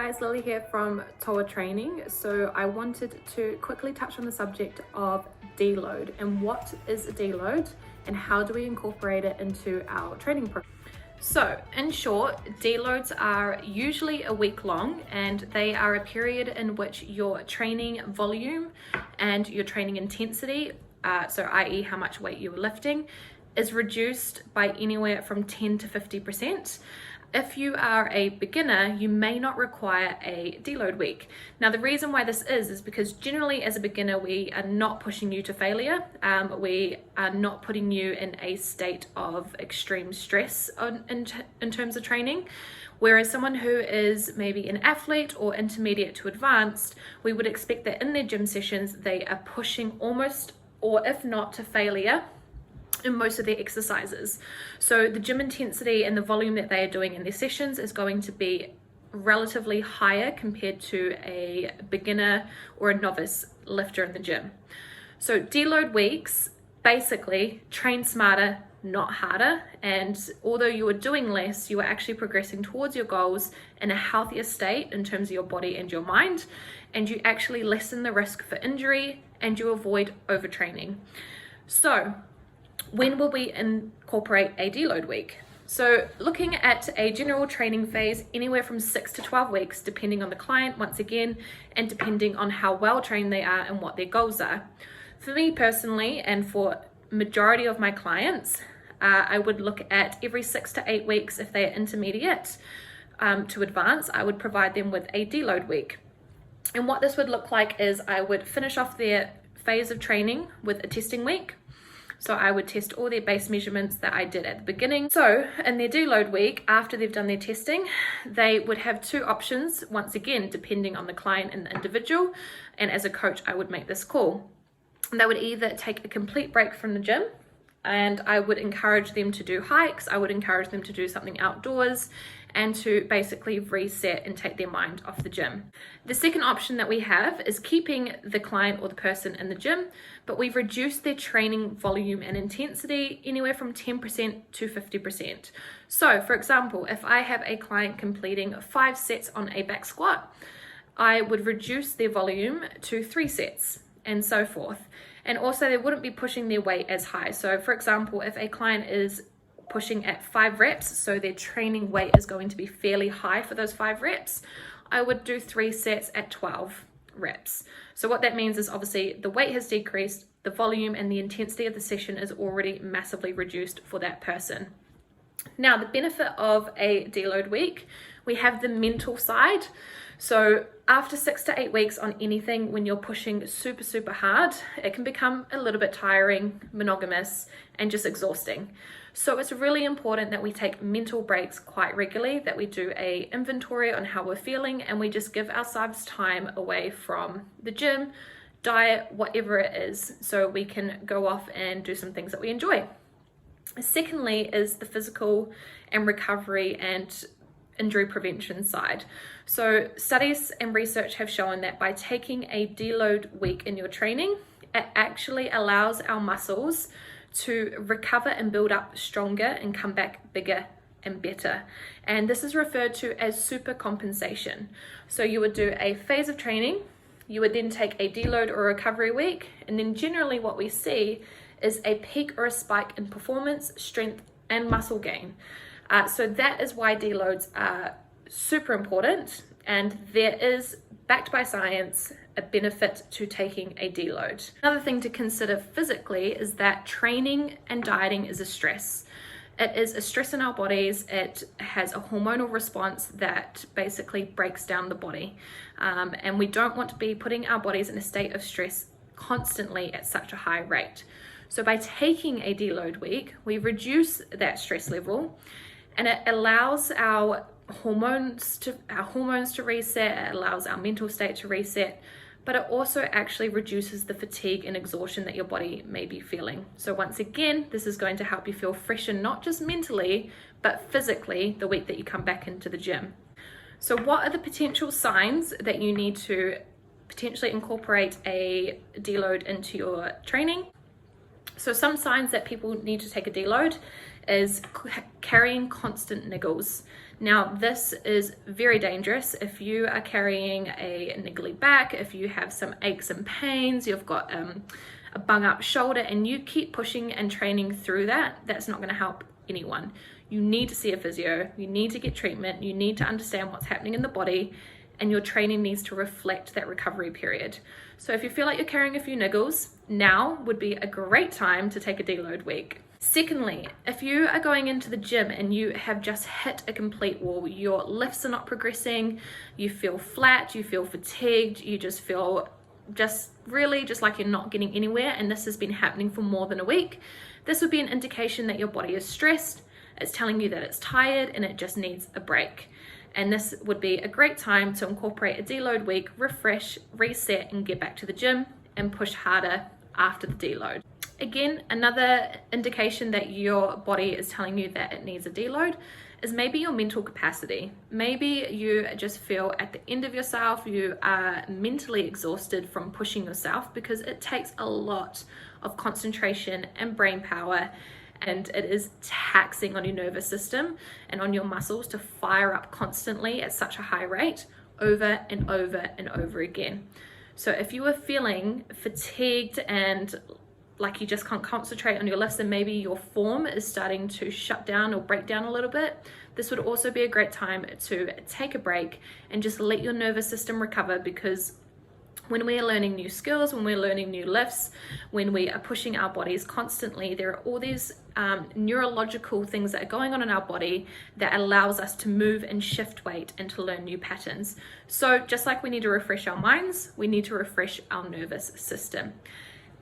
guys, Lily here from Toa Training. So I wanted to quickly touch on the subject of deload and what is a deload and how do we incorporate it into our training program. So in short, deloads are usually a week long and they are a period in which your training volume and your training intensity, so i.e. how much weight you are lifting, is reduced by anywhere from 10 to 50%. If you are a beginner, you may not require a deload week. Now, the reason why this is because generally as a beginner, we are not pushing you to failure. We are not putting you in a state of extreme stress in terms of training. Whereas someone who is maybe an athlete or intermediate to advanced, we would expect that in their gym sessions, they are pushing almost, or if not to failure, in most of their exercises. So the gym intensity and the volume that they are doing in their sessions is going to be relatively higher compared to a beginner or a novice lifter in the gym. So deload weeks basically train smarter, not harder. And although you are doing less, you are actually progressing towards your goals in a healthier state in terms of your body and your mind. And you actually lessen the risk for injury and you avoid overtraining. So when will we incorporate a deload week? So looking at a general training phase, anywhere from 6 to 12 weeks, depending on the client, once again, and depending on how well trained they are and what their goals are. For me personally, and for majority of my clients, I would look at every 6 to 8 weeks. If they are intermediate to advanced, I would provide them with a deload week. And what this would look like is I would finish off their phase of training with a testing week. So I would test all their base measurements that I did at the beginning. So in their deload week, after they've done their testing, they would have two options, once again, depending on the client and the individual. And as a coach, I would make this call. They would either take a complete break from the gym, and I would encourage them to do hikes. I would encourage them to do something outdoors and to basically reset and take their mind off the gym. The second option that we have is keeping the client or the person in the gym, but we've reduced their training volume and intensity anywhere from 10% to 50%. So for example, if I have a client completing 5 sets on a back squat, I would reduce their volume to 3 sets and so forth. And also they wouldn't be pushing their weight as high. So for example, if a client is pushing at 5 reps, so their training weight is going to be fairly high for those 5 reps, I would do 3 sets at 12 reps. So what that means is obviously the weight has decreased, the volume and the intensity of the session is already massively reduced for that person. Now, the benefit of a deload week, we have the mental side. So after 6 to 8 weeks on anything, when you're pushing super hard, it can become a little bit tiring, monogamous, and just exhausting. So it's really important that we take mental breaks quite regularly, that we do a inventory on how we're feeling, and we just give ourselves time away from the gym, diet, whatever it is, so we can go off and do some things that we enjoy. Secondly is the physical and recovery and injury prevention side. So studies and research have shown that by taking a deload week in your training, it actually allows our muscles to recover and build up stronger and come back bigger and better. And this is referred to as super compensation. So you would do a phase of training, you would then take a deload or recovery week, and then generally what we see is a peak or a spike in performance, strength, and muscle gain. So that is why deloads are super important, and there is, backed by science, a benefit to taking a deload. Another thing to consider physically is that training and dieting is a stress. It is a stress in our bodies. It has a hormonal response that basically breaks down the body. And we don't want to be putting our bodies in a state of stress constantly at such a high rate. So by taking a deload week, we reduce that stress level, and it allows our hormones to reset, it allows our mental state to reset, but it also actually reduces the fatigue and exhaustion that your body may be feeling. So once again, this is going to help you feel fresher, not just mentally, but physically the week that you come back into the gym. So what are the potential signs that you need to potentially incorporate a deload into your training? So some signs that people need to take a deload is carrying constant niggles. Now this is very dangerous. If you are carrying a niggly back, if you have some aches and pains, you've got a bung up shoulder, and you keep pushing and training through that, that's not going to help anyone. You need to see a physio, you need to get treatment, you need to understand what's happening in the body, and your training needs to reflect that recovery period. So if you feel like you're carrying a few niggles, now would be a great time to take a deload week. Secondly, if you are going into the gym and you have just hit a complete wall, your lifts are not progressing, you feel flat, you feel fatigued, you just feel really like you're not getting anywhere, and this has been happening for more than a week, this would be an indication that your body is stressed. It's telling you that it's tired and it just needs a break. And this would be a great time to incorporate a deload week, refresh, reset, and get back to the gym and push harder after the deload. Again, another indication that your body is telling you that it needs a deload is maybe your mental capacity. Maybe you just feel at the end of yourself, you are mentally exhausted from pushing yourself, because it takes a lot of concentration and brain power, and it is taxing on your nervous system and on your muscles to fire up constantly at such a high rate over and over and over again. So if you are feeling fatigued and like you just can't concentrate on your lifts, and maybe your form is starting to shut down or break down a little bit, this would also be a great time to take a break and just let your nervous system recover, because when we are learning new skills, when we're learning new lifts, when we are pushing our bodies constantly, there are all these neurological things that are going on in our body that allows us to move and shift weight and to learn new patterns. So just like we need to refresh our minds, we need to refresh our nervous system.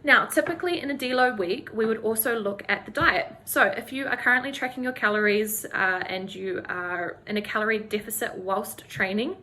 Now, typically in a deload week, we would also look at the diet. So if you are currently tracking your calories and you are in a calorie deficit whilst training,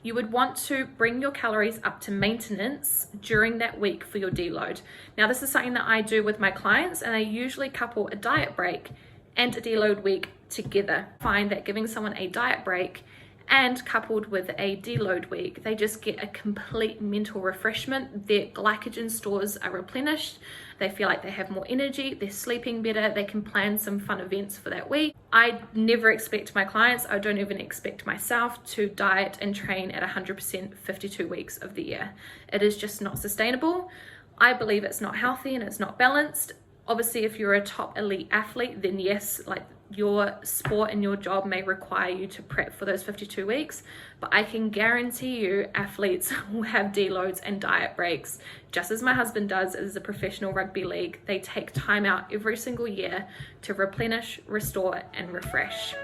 you would want to bring your calories up to maintenance during that week for your deload. Now, this is something that I do with my clients, and I usually couple a diet break and a deload week together. I find that giving someone a diet break and coupled with a deload week, they just get a complete mental refreshment. Their glycogen stores are replenished. They feel like they have more energy, they're sleeping better, they can plan some fun events for that week. I never expect my clients, I don't even expect myself, to diet and train at 100% 52 weeks of the year. It is just not sustainable. I believe it's not healthy and it's not balanced. Obviously, if you're a top elite athlete, then yes, like your sport and your job may require you to prep for those 52 weeks, but I can guarantee you athletes will have deloads and diet breaks, just as my husband does as a professional rugby league. They take time out every single year to replenish, restore, and refresh.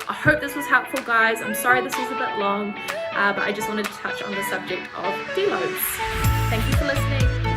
I hope this was helpful, guys. I'm sorry this was a bit long, but I just wanted to touch on the subject of deloads. Thank you for listening.